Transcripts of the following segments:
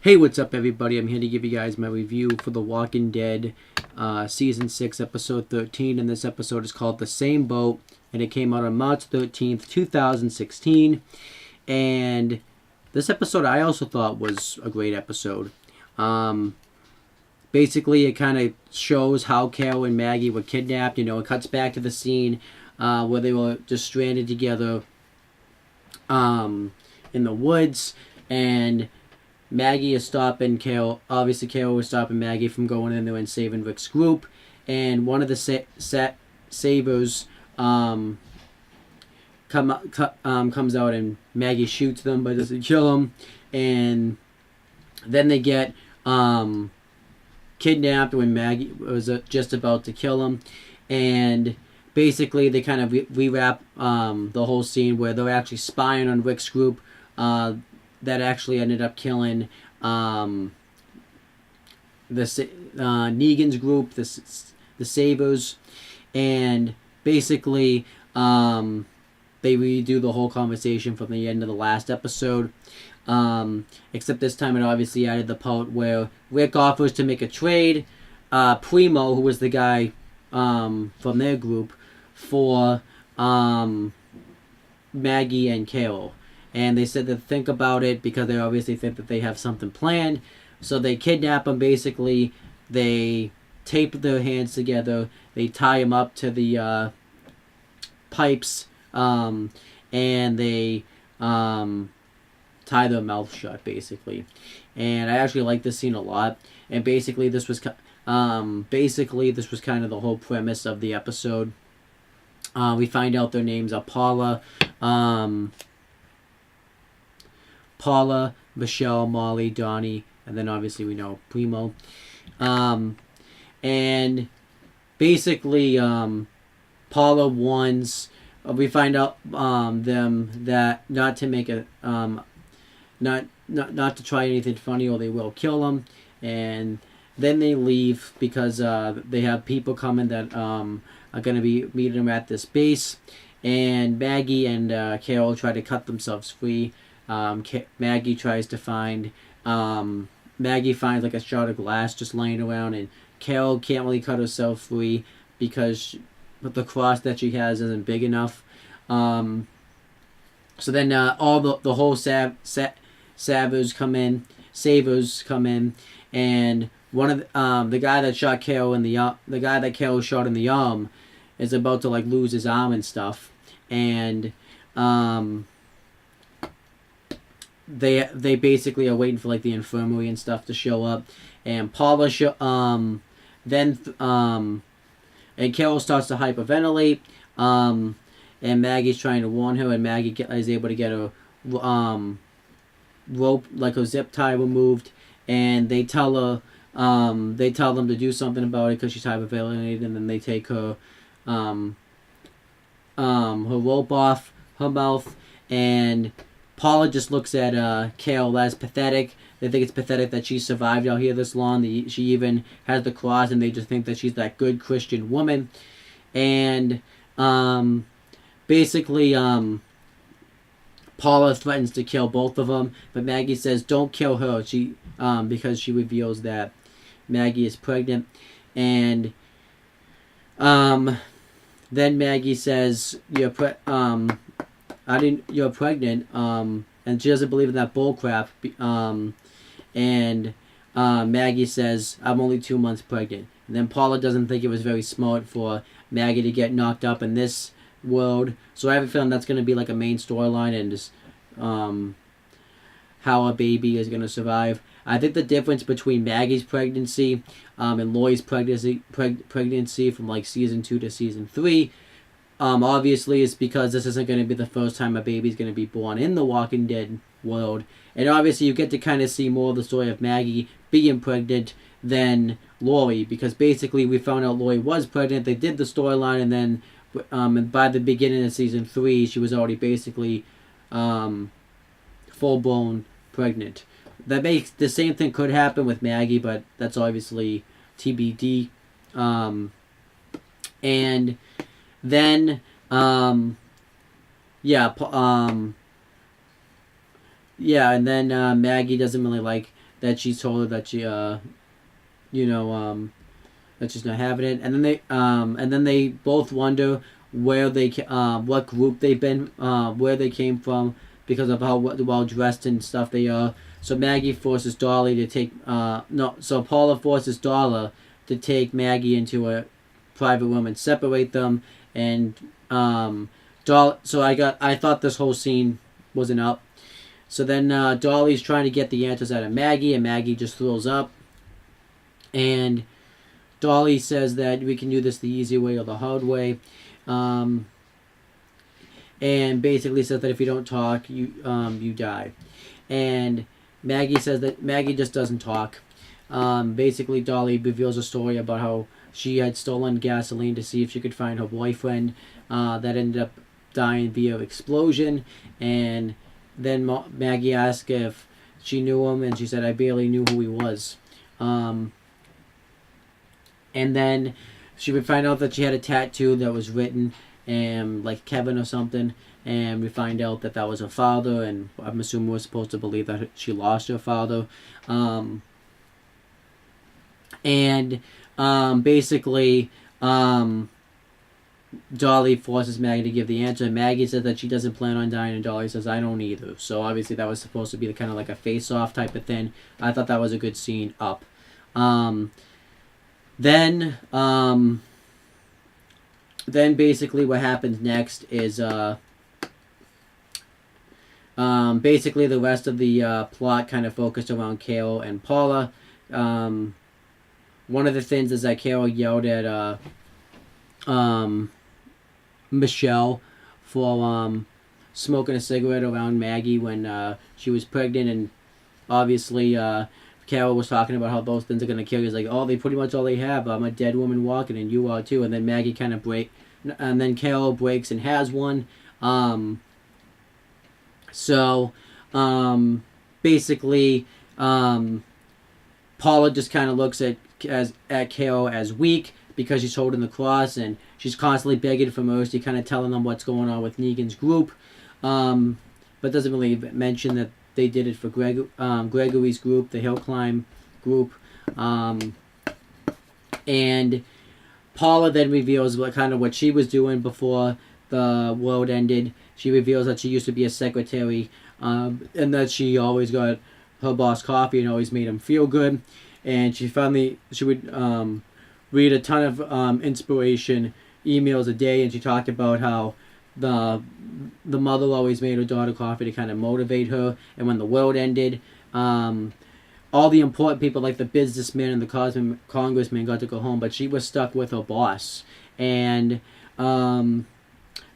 Hey, what's up, everybody? I'm here to give you guys my review for The Walking Dead Season 6, Episode 13. And this episode is called The Same Boat. And it came out on March 13th, 2016. And this episode I also thought was a great episode. Basically, it kind of shows how Carol and Maggie were kidnapped. You know, it cuts back to the scene where they were just stranded together in the woods. And Maggie is stopping Carol. Obviously, Carol was stopping Maggie from going in there and saving Rick's group. And one of the savers comes out and Maggie shoots them but doesn't kill them. And then they get kidnapped when Maggie was just about to kill them. And basically, they kind of rewrap the whole scene where they're actually spying on Rick's group. That actually ended up killing Negan's group, the Savers, and basically they redo the whole conversation from the end of the last episode. Except this time it obviously added the part where Rick offers to make a trade. Primo, who was the guy from their group, for Maggie and Carol. And they said to think about it because they obviously think that they have something planned. So they kidnap them, basically. They tape their hands together. They tie them up to the pipes. And they tie their mouth shut, basically. And I actually like this scene a lot. And basically this was kind of the whole premise of the episode. We find out their names are Paula, Michelle, Molly, Donnie, and then obviously we know Primo. And basically, Paula warns. We find out them that not to make a not to try anything funny or they will kill them. And then they leave because they have people coming that are going to be meeting them at this base. And Maggie and Carol try to cut themselves free. Maggie tries to find Maggie finds like a shard of glass just laying around, and Carol can't really cut herself free because but the cross that she has isn't big enough. So then all the whole savers come in, and one of the guy that shot Carol in the guy that Carol shot in the arm is about to like lose his arm and stuff, and They basically are waiting for like the infirmary and stuff to show up, and Paula and Carol starts to hyperventilate, and Maggie's trying to warn her, and Maggie is able to get a rope, like a zip tie, removed, and they tell them to do something about it because she's hyperventilated, and then they take her rope off her mouth, and Paula just looks at Carol as pathetic. They think it's pathetic that she survived out here this long. She even has the cross, and they just think that she's that good Christian woman. And basically, Paula threatens to kill both of them, but Maggie says, "Don't kill her." Because she reveals that Maggie is pregnant, and then Maggie says, "You're pregnant," and she doesn't believe in that bull crap, and Maggie says, "I'm only 2 months pregnant." And then Paula doesn't think it was very smart for Maggie to get knocked up in this world, so I have a feeling that's going to be like a main storyline, and just how a baby is going to survive. I think the difference between Maggie's pregnancy and Lori's pregnancy from like season 2 to season 3, obviously it's because this isn't going to be the first time a baby's going to be born in the Walking Dead world. And obviously you get to kind of see more of the story of Maggie being pregnant than Lori, because basically we found out Lori was pregnant. They did the storyline, and then by the beginning of season 3, she was already basically full-blown pregnant. That makes the same thing could happen with Maggie, but that's obviously TBD. And then, and then Maggie doesn't really like that she told her that she you know that she's not having it, and then they both wonder where what group they've been, where they came from, because of how well dressed and stuff they are. So Maggie forces Dolly to take no. So Paula forces Dollar to take Maggie into a private room and separate them. And So I thought this whole scene wasn't up. So then Dolly's trying to get the answers out of Maggie, and Maggie just throws up. And Dolly says that we can do this the easy way or the hard way. And basically says that if you don't talk, you die. And Maggie says that Maggie just doesn't talk. Basically, Dolly reveals a story about how she had stolen gasoline to see if she could find her boyfriend that ended up dying via explosion. And then Maggie asked if she knew him, and she said, I barely knew who he was. And then she would find out that she had a tattoo that was written like Kevin or something, and we find out that was her father, and I'm assuming we're supposed to believe that she lost her father. Basically, Dolly forces Maggie to give the answer. Maggie says that she doesn't plan on dying, and Dolly says, I don't either. So obviously that was supposed to be kind of like a face-off type of thing. I thought that was a good scene up. Then basically what happens next is basically the rest of the plot kind of focused around Carol and Paula. One of the things is that Carol yelled at Michelle for smoking a cigarette around Maggie when she was pregnant, and obviously Carol was talking about how those things are going to kill you. It's like, oh, they pretty much all they have. I'm a dead woman walking, and you are too. And then Maggie kind of and then Carol breaks and has one. Basically, Paula just kind of looks at Carol as weak because she's holding the cross, and she's constantly begging for mercy, kind of telling them what's going on with Negan's group, but doesn't really mention that they did it for Gregory's group, the Hill Climb group. And Paula then reveals what she was doing before the world ended. She reveals that she used to be a secretary, and that she always got her boss coffee and always made him feel good. And she would read a ton of inspiration emails a day, and she talked about how the mother always made her daughter coffee to kind of motivate her. And when the world ended, all the important people like the businessman and the congressman got to go home, but she was stuck with her boss. And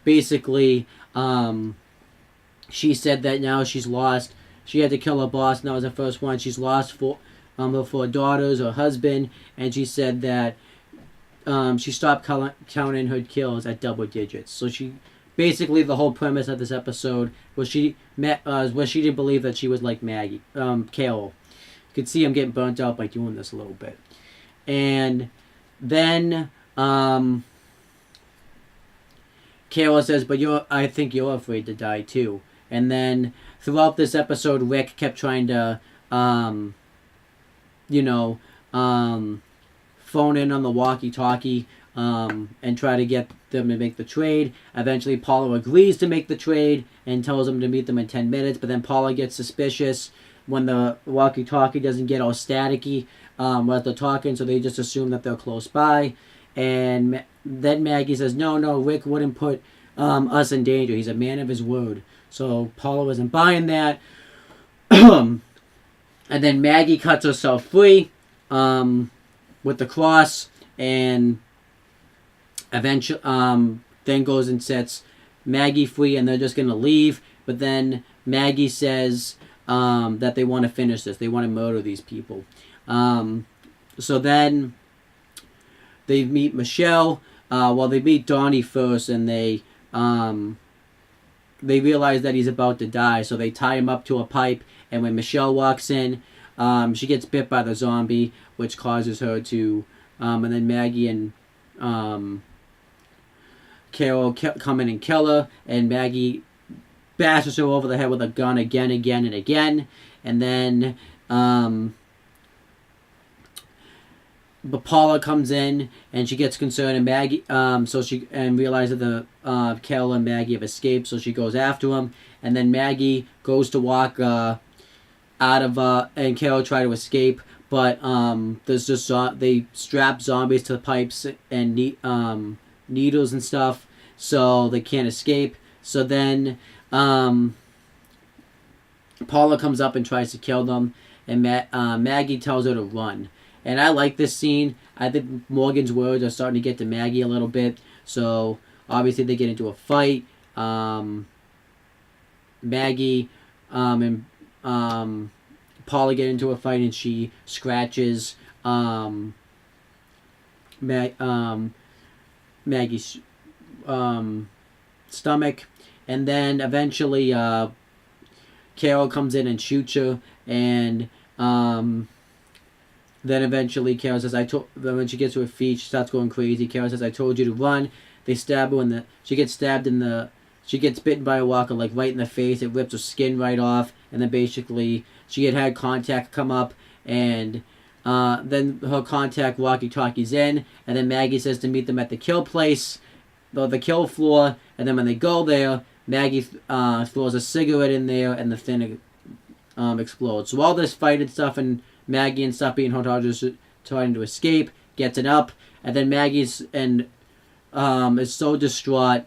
basically, she said that now she's lost. She had to kill her boss, and that was the first one. She's lost her 4 daughters, her husband, and she said that she stopped counting her kills at double digits. So she basically, the whole premise of this episode was she didn't believe that she was like Maggie, Carol. You could see him getting burnt out by doing this a little bit. And then Carol says, but I think you're afraid to die too. And then throughout this episode, Rick kept trying to phone in on the walkie-talkie and try to get them to make the trade. Eventually, Paula agrees to make the trade and tells them to meet them in 10 minutes. But then Paula gets suspicious when the walkie-talkie doesn't get all staticky while they're talking, so they just assume that they're close by. And then Maggie says, no, Rick wouldn't put us in danger. He's a man of his word. So Paula wasn't buying that. And then Maggie cuts herself free with the cross, and eventually then goes and sets Maggie free, and they're just going to leave. But then Maggie says that they want to finish this. They want to murder these people. So then they meet Michelle. They meet Donnie first, and they realize that he's about to die. So they tie him up to a pipe, and when Michelle walks in, she gets bit by the zombie, which causes her to... and then Maggie and Carol come in and kill her, and Maggie bashes her over the head with a gun again. And then But Paula comes in and she gets concerned, and Maggie, realizes that the Carol and Maggie have escaped, so she goes after them, and then Maggie goes to walk out of and Carol try to escape, but there's just they strap zombies to the pipes and needles and stuff, so they can't escape. So then Paula comes up and tries to kill them, and Maggie tells her to run. And I like this scene. I think Morgan's words are starting to get to Maggie a little bit. So obviously they get into a fight. Maggie and Paula get into a fight, and she scratches Maggie's stomach, and then eventually Carol comes in and shoots her, and then eventually Carol says, when she gets to her feet, she starts going crazy. Carol says, "I told you to run." They stab her she gets bitten by a walker, like right in the face. It rips her skin right off, and then basically she had contact come up, and then her contact walkie-talkies in, and then Maggie says to meet them at the kill place, the kill floor, and then when they go there, Maggie throws a cigarette in there, and the thing explodes. So all this fight and stuff, and Maggie and stuff being trying to escape, gets it up, and then Maggie's is so distraught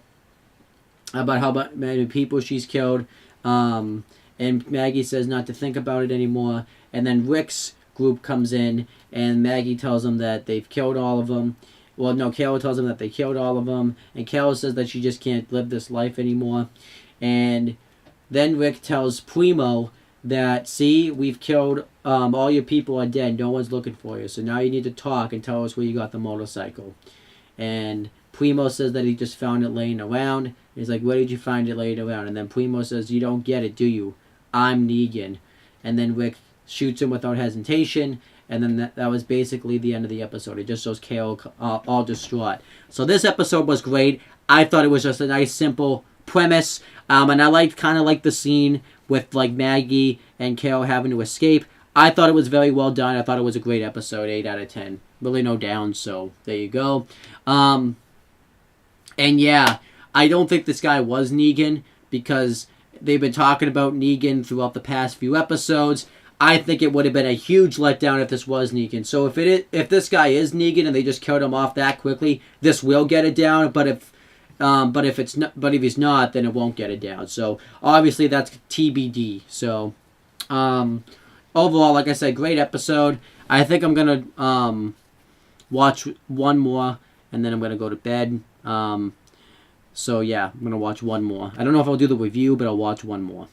about how many people she's killed, and Maggie says not to think about it anymore, and then Rick's group comes in, and Maggie tells them that they've killed all of them. Well, no, Carol tells them that they killed all of them, and Carol says that she just can't live this life anymore, and then Rick tells Primo that, "See, we've killed, all your people are dead, no one's looking for you, so now you need to talk and tell us where you got the motorcycle." And Primo says that he just found it laying around. He's like, "Where did you find it laying around?" And then Primo says, "You don't get it, do you? I'm Negan." And then Rick shoots him without hesitation, and then that was basically the end of the episode. It just shows Carol all distraught. So this episode was great. I thought it was just a nice, simple premise, and I kind of liked the scene with like Maggie and Carol having to escape. I thought it was very well done. I thought it was a great episode, 8 out of 10. Really no downs, so there you go. And yeah, I don't think this guy was Negan, because they've been talking about Negan throughout the past few episodes. I think it would have been a huge letdown if this was Negan. So if this guy is Negan and they just killed him off that quickly, this will get it down. But if he's not, then it won't get it down. So obviously that's TBD. So overall, like I said, great episode. I think I'm gonna watch one more, and then I'm gonna go to bed. So yeah, I'm gonna watch one more. I don't know if I'll do the review, but I'll watch one more.